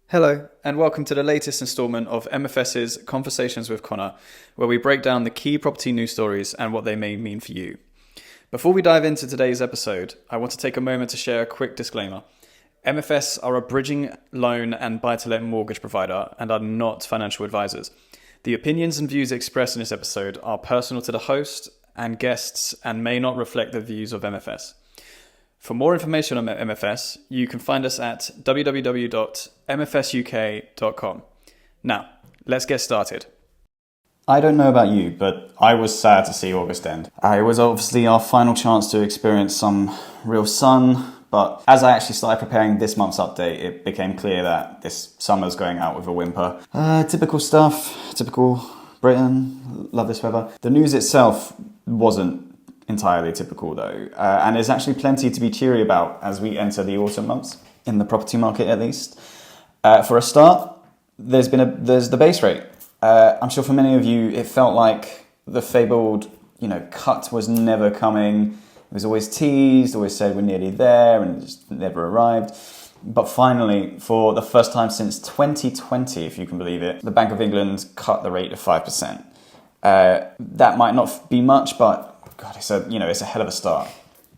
Hello, and welcome to the latest instalment of MFS's Conversations with Connor, where we break down the key property news stories and what they may mean for you. Before we dive into today's episode, I want to take a moment to share a quick disclaimer. MFS are a bridging loan and buy-to-let mortgage provider and are not financial advisors. The opinions and views expressed in this episode are personal to the host and guests and may not reflect the views of MFS. For more information on MFS, you can find us at www.mfsuk.com. Now, let's get started. I don't know about you, but I was sad to see August end. It was obviously our final chance to experience some real sun, but as I actually started preparing this month's update, it became clear that this summer's going out with a whimper. Typical stuff, typical Britain, love this weather. The news itself wasn't entirely typical though, and there's actually plenty to be cheery about as we enter the autumn months, in the property market at least. For a start, there's the base rate. I'm sure for many of you it felt like the fabled cut was never coming. It was always teased, always said we're nearly there, and it just never arrived. But finally, for the first time since 2020, if you can believe it, the Bank of England cut the rate to 5%. That might not be much, but God, it's a hell of a start.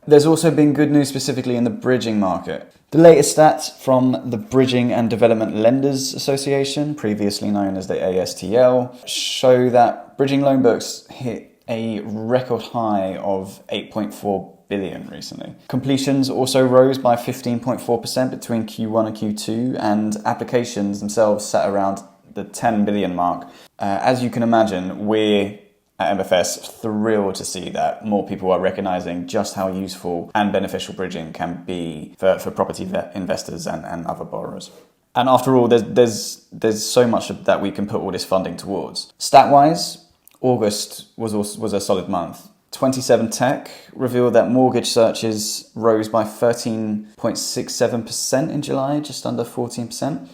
There's also been good news specifically in the bridging market. The latest stats from the Bridging and Development Lenders Association, previously known as the ASTL, show that bridging loan books hit a record high of 8.4 billion recently. Completions also rose by 15.4% between Q1 and Q2, and applications themselves sat around the 10 billion mark. As you can imagine, we're at MFS thrilled to see that more people are recognising just how useful and beneficial bridging can be for property investors and other borrowers. And after all, there's so much that we can put all this funding towards. Stat-wise, August was a solid month. 27 Tech revealed that mortgage searches rose by 13.67% in July, just under 14%.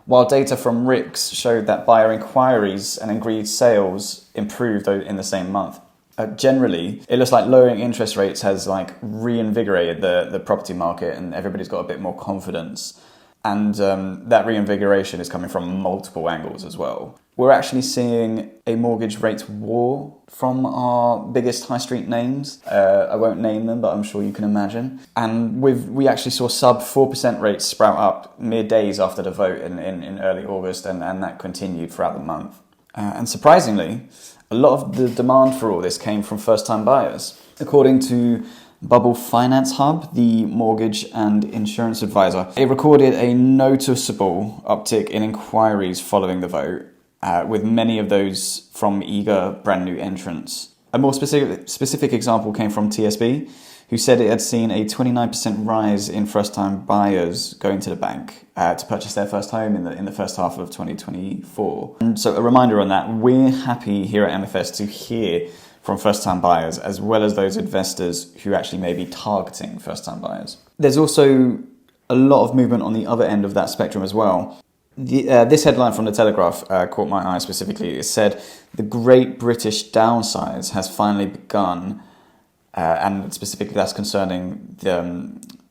While data from RICS showed that buyer inquiries and agreed sales improved in the same month. Generally, it looks like lowering interest rates has reinvigorated the property market, and everybody's got a bit more confidence. And that reinvigoration is coming from multiple angles as well. We're actually seeing a mortgage rate war from our biggest high street names. I won't name them, but I'm sure you can imagine. And we actually saw sub 4% rates sprout up mere days after the vote in early August, and that continued throughout the month. And surprisingly, a lot of the demand for all this came from first-time buyers. According to Bubble Finance Hub, the mortgage and insurance advisor, it recorded a noticeable uptick in inquiries following the vote, with many of those from eager brand new entrants. A more specific example came from TSB, who said it had seen a 29% rise in first-time buyers going to the bank to purchase their first home in the first half of 2024. And so a reminder on that, we're happy here at MFS to hear from first-time buyers, as well as those investors who actually may be targeting first-time buyers. There's also a lot of movement on the other end of that spectrum as well. This headline from The Telegraph caught my eye specifically. It said, "The Great British Downsize has finally begun," and specifically that's concerning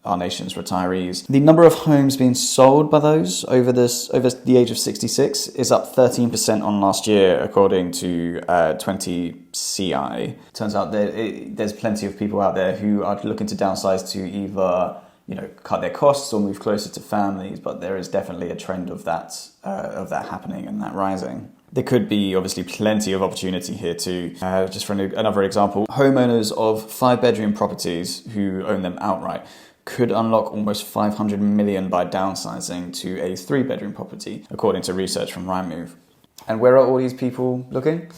our nation's retirees. The number of homes being sold by those over the age of 66 is up 13% on last year, according to 20CI. Turns out there's plenty of people out there who are looking to downsize to either cut their costs or move closer to families, but there is definitely a trend of that happening and that rising. There could be obviously plenty of opportunity here too. Just for another example, homeowners of 5-bedroom properties who own them outright could unlock almost 500 million by downsizing to a 3-bedroom property, according to research from Rightmove. And where are all these people looking?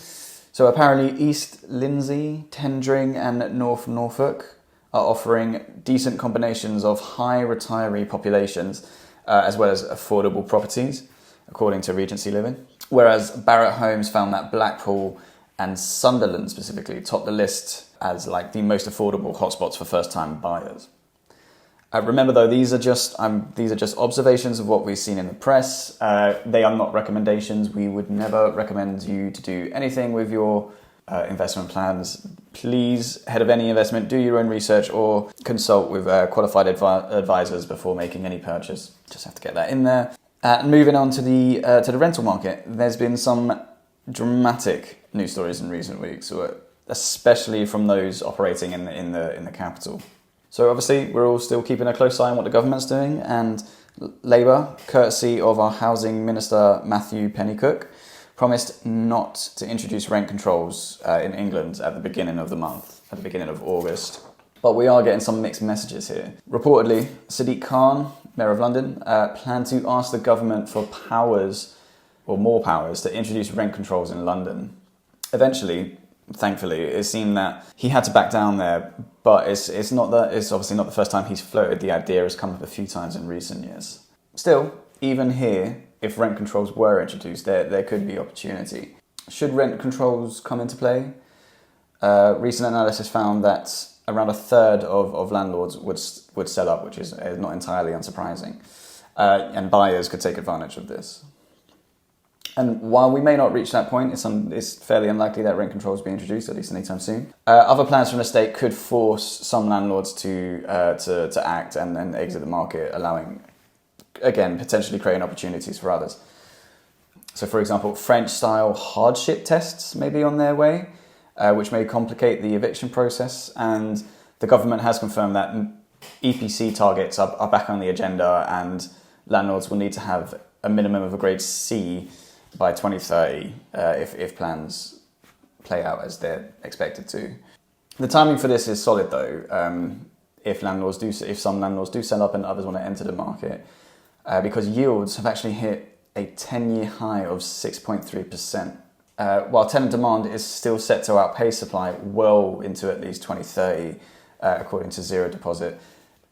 So apparently East Lindsey, Tendring and North Norfolk are offering decent combinations of high retiree populations as well as affordable properties, according to Regency Living. Whereas Barratt Homes found that Blackpool and Sunderland specifically topped the list as the most affordable hotspots for first-time buyers. Remember though, these are just observations of what we've seen in the press. They are not recommendations. We would never recommend you to do anything with your investment plans. Please, ahead of any investment, do your own research or consult with qualified advisors before making any purchase. Just have to get that in there. Moving on to the rental market, there's been some dramatic news stories in recent weeks, especially from those operating in the capital. So obviously, we're all still keeping a close eye on what the government's doing, and Labour, courtesy of our housing minister Matthew Pennycook, promised not to introduce rent controls in England at the beginning of the month, at the beginning of August. But we are getting some mixed messages here. Reportedly, Sadiq Khan, Mayor of London, planned to ask the government for powers, or more powers, to introduce rent controls in London. Eventually, thankfully, it seemed that he had to back down there, but it's obviously not the first time he's floated the idea. Has come up a few times in recent years. Still, even here, if rent controls were introduced, there could be opportunity. Should rent controls come into play? Recent analysis found that around a third of landlords would sell up, which is not entirely unsurprising, and buyers could take advantage of this. And while we may not reach that point, it's fairly unlikely that rent controls be introduced, at least anytime soon. Other plans from the state could force some landlords to act and exit the market, allowing, again, potentially creating opportunities for others. So, for example, French-style hardship tests may be on their way, which may complicate the eviction process. And the government has confirmed that EPC targets are back on the agenda, and landlords will need to have a minimum of a grade C by 2030 if plans play out as they're expected to. The timing for this is solid though. If some landlords do sell up and others want to enter the market, because yields have actually hit a 10-year high of 6.3%. While tenant demand is still set to outpace supply well into at least 2030, according to Zero Deposit.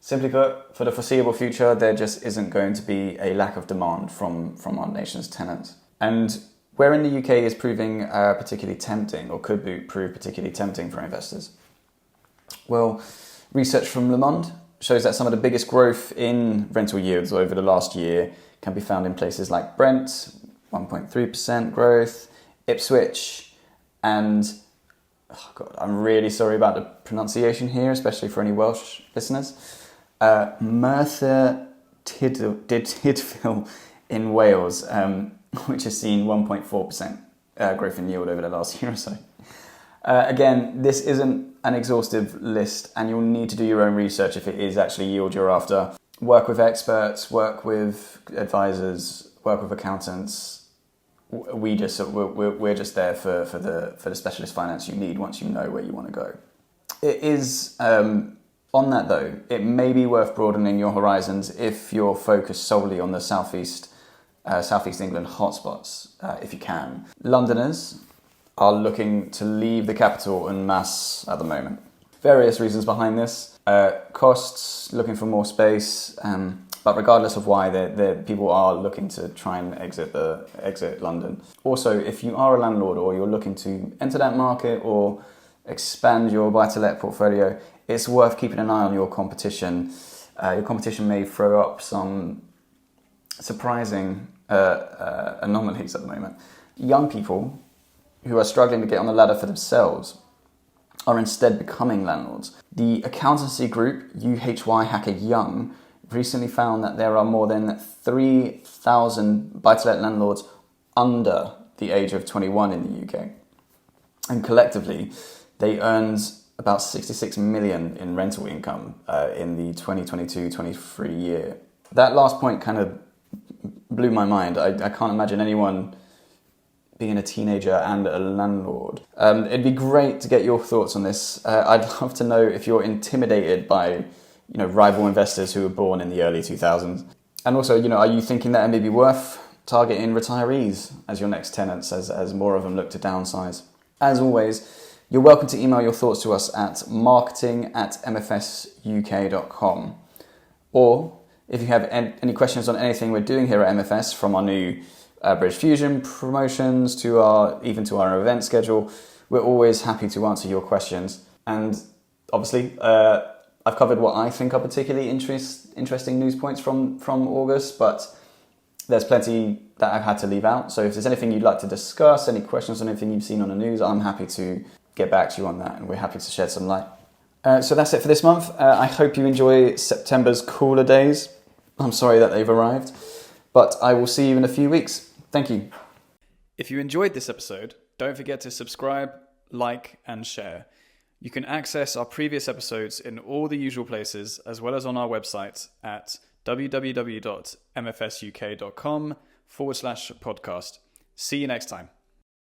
Simply put, for the foreseeable future, there just isn't going to be a lack of demand from our nation's tenants. And where in the UK is proving particularly tempting, or could prove particularly tempting for investors? Well, research from Le Monde shows that some of the biggest growth in rental yields over the last year can be found in places like Brent, 1.3% growth, Ipswich, and I'm really sorry about the pronunciation here, especially for any Welsh listeners, Merthyr Tydfil in Wales, which has seen 1.4% growth in yield over the last year or so. Again, this isn't an exhaustive list, and you'll need to do your own research if it is actually yield you're after. Work with experts, work with advisors, work with accountants. We're just there for the specialist finance you need once you know where you want to go. It is on that though, it may be worth broadening your horizons if you're focused solely on the southeast England hotspots, if you can. Londoners are looking to leave the capital en masse at the moment. Various reasons behind this: costs, looking for more space. But regardless of why, people are looking to try and exit London. Also, if you are a landlord or you're looking to enter that market or expand your buy-to-let portfolio, it's worth keeping an eye on your competition. Your competition may throw up some surprising anomalies at the moment. Young people who are struggling to get on the ladder for themselves are instead becoming landlords. The accountancy group UHY Hacker Young recently found that there are more than 3,000 buy-to-let landlords under the age of 21 in the UK. And collectively, they earned about 66 million in rental income in the 2022-23 year. That last point kind of blew my mind. I can't imagine anyone being a teenager and a landlord. It'd be great to get your thoughts on this. I'd love to know if you're intimidated by rival investors who were born in the early 2000s. And also, are you thinking that it may be worth targeting retirees as your next tenants as more of them look to downsize? As always, you're welcome to email your thoughts to us at marketing@mfsuk.com. Or if you have any questions on anything we're doing here at MFS, from our new British Fusion promotions to our event schedule, we're always happy to answer your questions. And obviously, I've covered what I think are particularly interesting news points from August, but there's plenty that I've had to leave out. So if there's anything you'd like to discuss, any questions on anything you've seen on the news, I'm happy to get back to you on that, and we're happy to shed some light. So that's it for this month. I hope you enjoy September's cooler days. I'm sorry that they've arrived. But I will see you in a few weeks. Thank you. If you enjoyed this episode, don't forget to subscribe, like, and share. You can access our previous episodes in all the usual places, as well as on our website at www.mfsuk.com/podcast. See you next time.